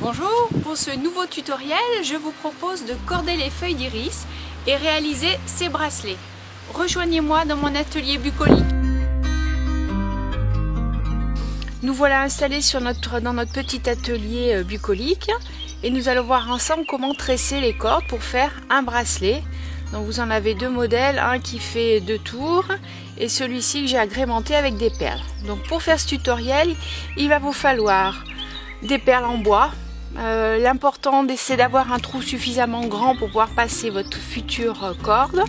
Bonjour, pour ce nouveau tutoriel, je vous propose de corder les feuilles d'iris et réaliser ces bracelets. Rejoignez-moi dans mon atelier bucolique. Nous voilà installés dans notre petit atelier bucolique et nous allons voir ensemble comment tresser les cordes pour faire un bracelet. Donc vous en avez deux modèles, un qui fait 2 tours et celui-ci que j'ai agrémenté avec des perles. Donc pour faire ce tutoriel, il va vous falloir des perles en bois. L'important c'est d'avoir un trou suffisamment grand pour pouvoir passer votre future corde.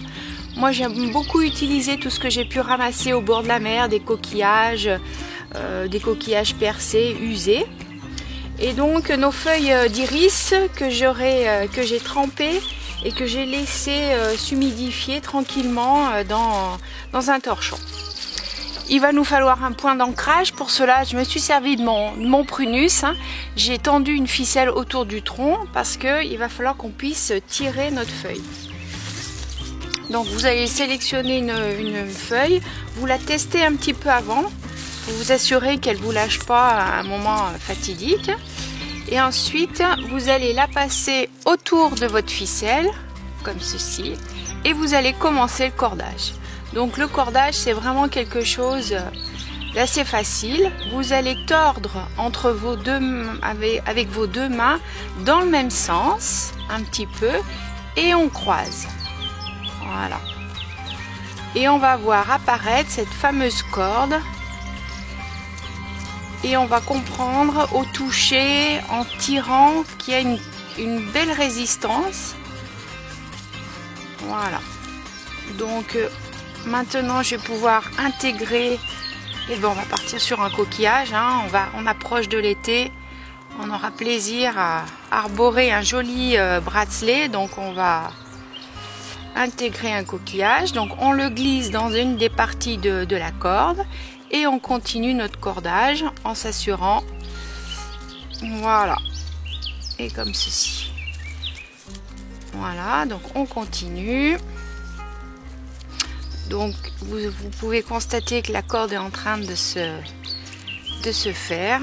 Moi j'aime beaucoup utiliser tout ce que j'ai pu ramasser au bord de la mer, des coquillages percés, usés. Et donc nos feuilles d'iris que j'ai trempées et que j'ai laissé s'humidifier tranquillement dans un torchon. Il va nous falloir un point d'ancrage. Pour cela, je me suis servi de mon prunus. J'ai tendu une ficelle autour du tronc parce qu'il va falloir qu'on puisse tirer notre feuille. Donc vous allez sélectionner une feuille, vous la testez un petit peu avant pour vous assurer qu'elle ne vous lâche pas à un moment fatidique. Et ensuite, vous allez la passer autour de votre ficelle, comme ceci, et vous allez commencer le cordage. Donc le cordage, c'est vraiment quelque chose d'assez facile. Vous allez tordre entre avec vos deux mains dans le même sens, un petit peu, et on croise. Voilà. Et on va voir apparaître cette fameuse corde. Et on va comprendre au toucher, en tirant, qu'il y a une belle résistance. Voilà. Donc maintenant je vais pouvoir intégrer. Et ben on va partir sur un coquillage. On approche de l'été. On aura plaisir à arborer un joli bracelet. Donc on va intégrer un coquillage. Donc on le glisse dans une des parties de la corde. Et on continue notre cordage en s'assurant, voilà, et comme ceci. Voilà, donc on continue. Donc vous pouvez constater que la corde est en train de se faire.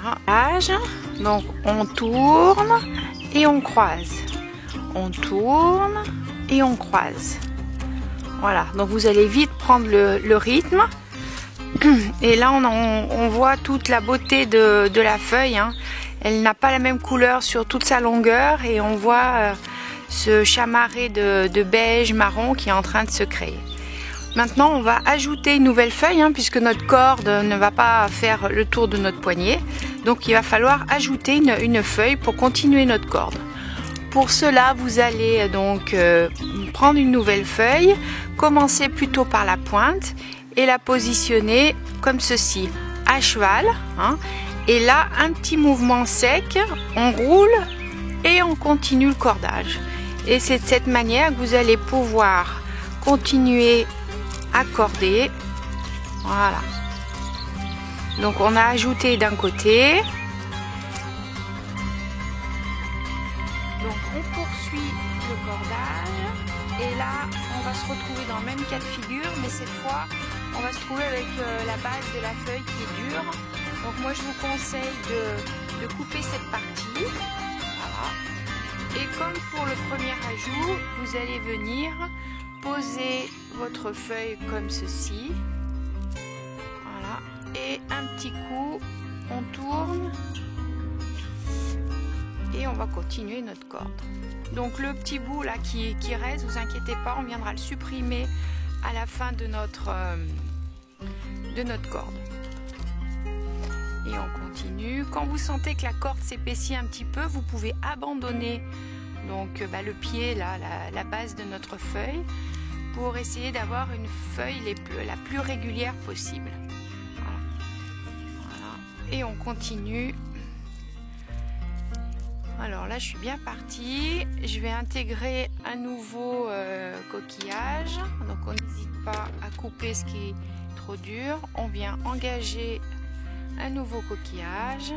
Voilà. Donc on tourne et on croise. On tourne et on croise. Voilà, donc vous allez vite prendre le rythme. Et là, on voit toute la beauté de la feuille. Elle n'a pas la même couleur sur toute sa longueur. Et on voit ce chamarré de beige marron qui est en train de se créer. Maintenant, on va ajouter une nouvelle feuille, puisque notre corde ne va pas faire le tour de notre poignet. Donc, il va falloir ajouter une feuille pour continuer notre corde. Pour cela, vous allez donc prendre une nouvelle feuille, commencer plutôt par la pointe et la positionner comme ceci, à cheval. Et là, un petit mouvement sec, on roule et on continue le cordage. Et c'est de cette manière que vous allez pouvoir continuer à corder. Voilà. Donc on a ajouté d'un côté. Donc on poursuit le cordage et là on va se retrouver dans le même cas de figure, mais cette fois on va se trouver avec la base de la feuille qui est dure. Donc moi je vous conseille de couper cette partie. Voilà. Et comme pour le premier ajout, vous allez venir poser votre feuille comme ceci. Voilà. Et un petit coup, on tourne. Et on va continuer notre corde. Donc le petit bout là qui reste, vous inquiétez pas, on viendra le supprimer à la fin de notre corde. Et on continue. Quand vous sentez que la corde s'épaissit un petit peu, vous pouvez abandonner donc le pied là, la base de notre feuille, pour essayer d'avoir une feuille la plus régulière possible. Voilà. Voilà. Et on continue. Alors là je suis bien partie, je vais intégrer un nouveau coquillage, donc on n'hésite pas à couper ce qui est trop dur. On vient engager un nouveau coquillage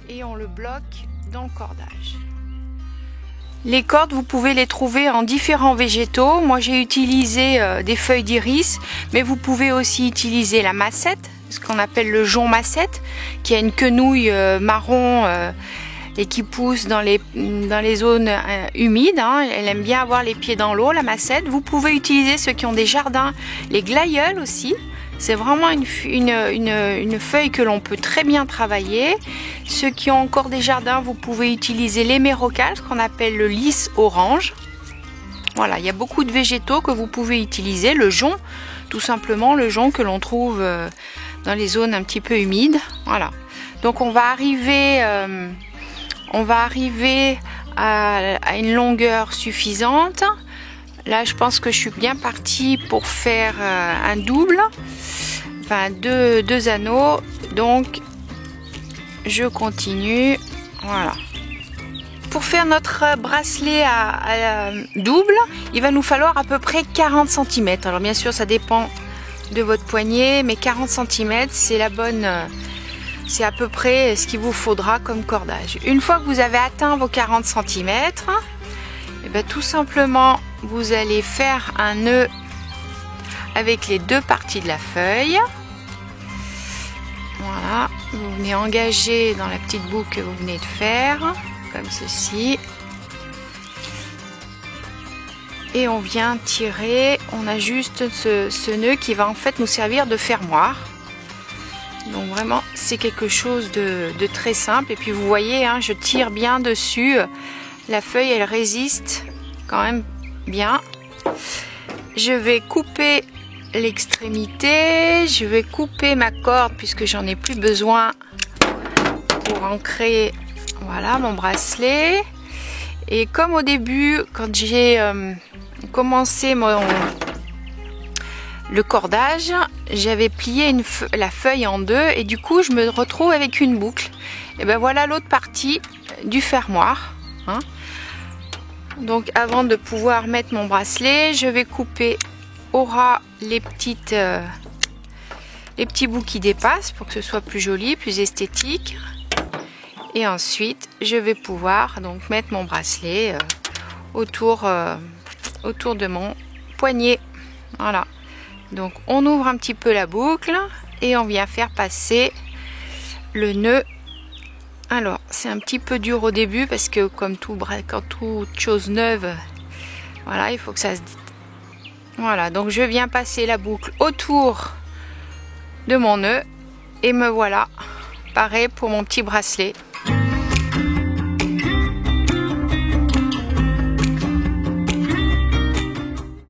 et on le bloque dans le cordage. Les cordes, vous pouvez les trouver en différents végétaux. Moi j'ai utilisé des feuilles d'iris, mais vous pouvez aussi utiliser la massette ce qu'on appelle le jonc massette, qui a une quenouille marron et qui pousse dans les zones humides. Hein. Elle aime bien avoir les pieds dans l'eau, la massette. Vous pouvez utiliser ceux qui ont des jardins, les glaïeuls aussi. C'est vraiment une feuille que l'on peut très bien travailler. Ceux qui ont encore des jardins, vous pouvez utiliser l'hémérocalme, ce qu'on appelle le lys orange. Voilà, il y a beaucoup de végétaux que vous pouvez utiliser. Le jonc, tout simplement, le jonc que l'on trouve dans les zones un petit peu humides. Voilà. Donc on va arriver à une longueur suffisante. Là, je pense que je suis bien partie pour faire un double, enfin deux anneaux. Donc, je continue. Voilà. Pour faire notre bracelet à double, il va nous falloir à peu près 40 cm. Alors, bien sûr, ça dépend de votre poignet, mais 40 cm, c'est la bonne. C'est à peu près ce qu'il vous faudra comme cordage. Une fois que vous avez atteint vos 40 cm, et bien, tout simplement, vous allez faire un nœud avec les deux parties de la feuille. Voilà, vous venez engager dans la petite boucle que vous venez de faire, comme ceci. Et on vient tirer, on a juste ce nœud qui va en fait nous servir de fermoir. Donc vraiment, c'est quelque chose de très simple. Et puis vous voyez, hein, je tire bien dessus. La feuille, elle résiste quand même bien. Je vais couper l'extrémité. Je vais couper ma corde puisque j'en ai plus besoin pour ancrer, voilà, mon bracelet. Et comme au début, quand j'ai commencé le cordage, j'avais plié la feuille en deux et du coup je me retrouve avec une boucle. Et ben voilà l'autre partie du fermoir. Hein. Donc avant de pouvoir mettre mon bracelet, je vais couper au ras les petits bouts qui dépassent pour que ce soit plus joli, plus esthétique. Et ensuite, je vais pouvoir donc mettre mon bracelet autour de mon poignet. Voilà. Donc on ouvre un petit peu la boucle et on vient faire passer le nœud. Alors c'est un petit peu dur au début parce que comme quand toute chose neuve, voilà, il faut que ça se... Voilà, donc je viens passer la boucle autour de mon nœud et me voilà, pareil pour mon petit bracelet.